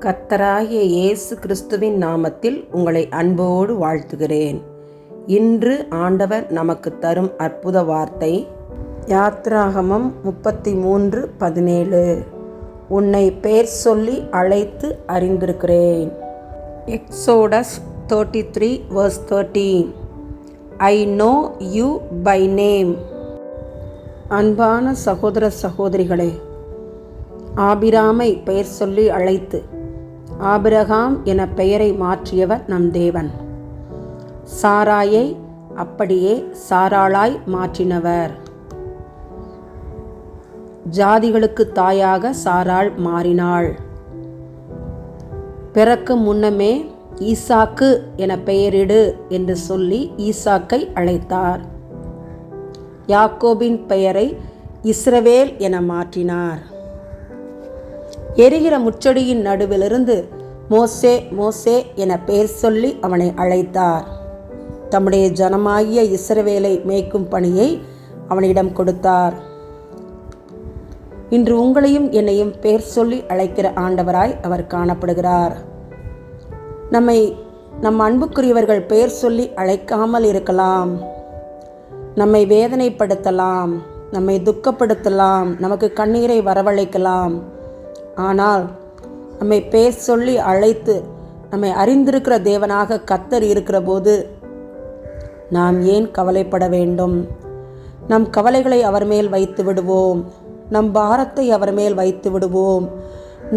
கர்த்தராகிய இயேசு கிறிஸ்துவின் நாமத்தில் உங்களை அன்போடு வாழ்த்துகிறேன். இன்று ஆண்டவர் நமக்கு தரும் அற்புத வார்த்தை யாத்ராகமம் 33:17. உன்னை பேர் சொல்லி அழைத்து அறிந்திருக்கிறேன். Exodus 33:13. I know you by name. அன்பான சகோதர சகோதரிகளே, ஆபிராமை பெயர் சொல்லி அழைத்து ஆபிரகாம் என பெயரை மாற்றியவர் நம் தேவன். சாராயை அப்படியே சாராளாய் மாற்றினவர். ஜாதிகளுக்கு தாயாக சாராள் மாறினாள். பிறக்கும் முன்னமே ஈசாக்கு என பெயரிடு என்று சொல்லி ஈசாக்கை அழைத்தார். யாக்கோபின் பெயரை இஸ்ரவேல் என மாற்றினார். எரிகிற முச்செடியின் நடுவிலிருந்து மோசே மோசே என பெயர் சொல்லி அவனை அழைத்தார். தம்முடைய ஜனமாகிய இஸ்ரவேலை மேய்க்கும் பணியை அவனிடம் கொடுத்தார். இன்று உங்களையும் என்னையும் பெயர் சொல்லி அழைக்கிற ஆண்டவராய் அவர் காணப்படுகிறார். நம் அன்புக்குரியவர்கள் பெயர் சொல்லி அழைக்காமல் இருக்கலாம். நம்மை வேதனைப்படுத்தலாம், நம்மை துக்கப்படுத்தலாம், நமக்கு கண்ணீரை வரவழைக்கலாம். ஆனால் நம்மை பேர் சொல்லி அழைத்து நம்மை அறிந்திருக்கிற தேவனாக கர்த்தர் இருக்கிற போது நாம் ஏன் கவலைப்பட வேண்டும்? நம் கவலைகளை அவர் மேல் வைத்து விடுவோம். நம் பாரத்தை அவர் மேல் வைத்து விடுவோம்.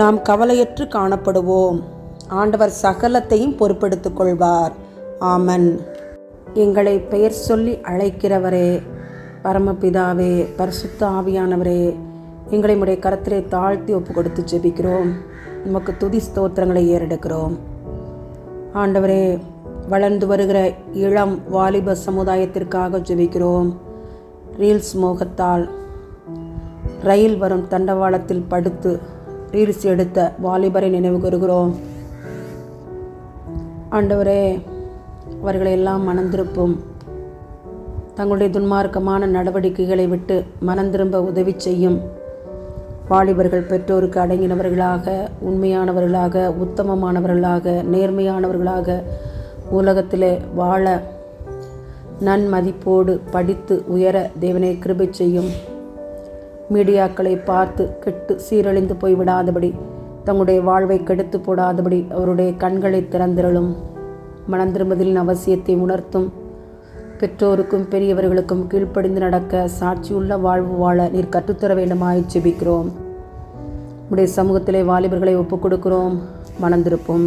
நாம் கவலையற்று காணப்படுவோம். ஆண்டவர் சகலத்தையும் பொறுப்பெடுத்துக் கொள்வார். ஆமன். எங்களை பெயர் சொல்லி அழைக்கிறவரே, பரமபிதாவே, பரிசுத்த ஆவியானவரே, எங்களை உடைய கரத்திலே தாழ்த்தி ஒப்பு கொடுத்து ஜெபிக்கிறோம். நமக்கு துதி ஸ்தோத்திரங்களை ஏறெடுக்கிறோம். ஆண்டவரே, வளர்ந்து வருகிற இளம் வாலிப சமுதாயத்திற்காக ஜெபிக்கிறோம். ரீல்ஸ் மோகத்தால் ரயில் வரும் தண்டவாளத்தில் படுத்து ரீல்ஸ் எடுத்த வாலிபரை நினைவு கூறுகிறோம். ஆண்டவரே, அவர்களை எல்லாம் மனந்திருப்பும். தங்களுடைய துன்மார்க்கமான நடவடிக்கைகளை விட்டு மனந்திரும்ப உதவி செய்யும். வாலிபர்கள் பெற்றோருக்கு அடங்கினவர்களாக, உண்மையானவர்களாக, உத்தமமானவர்களாக, நேர்மையானவர்களாக உலகத்திலே வாழ நன்மதிப்போடு படித்து உயர தேவனை கிருபை செய்யும். மீடியாக்களை பார்த்து கெட்டு சீரழிந்து போய்விடாதபடி, தங்களுடைய வாழ்வை கெடுத்து போடாதபடி அவருடைய கண்களை திறந்திரளும். மனந்திரும்புதலின் அவசியத்தை உணர்த்தும். பெற்றோருக்கும் பெரியவர்களுக்கும் கீழ்ப்படிந்து நடக்க சாட்சியுள்ள வாழ்வு வாழ நீர் கற்றுத்தர வேண்டுமாய் ஜெபிக்கிறோம். உடைய சமூகத்திலே வாலிபர்களை ஒப்புக் கொடுக்கிறோம். மனந்திருப்போம்.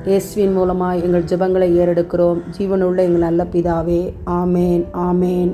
இயேசுவின் மூலமாய் எங்கள் ஜெபங்களை ஏறெடுக்கிறோம். ஜீவனுள்ள எங்கள் நல்ல பிதாவே. ஆமேன், ஆமேன்.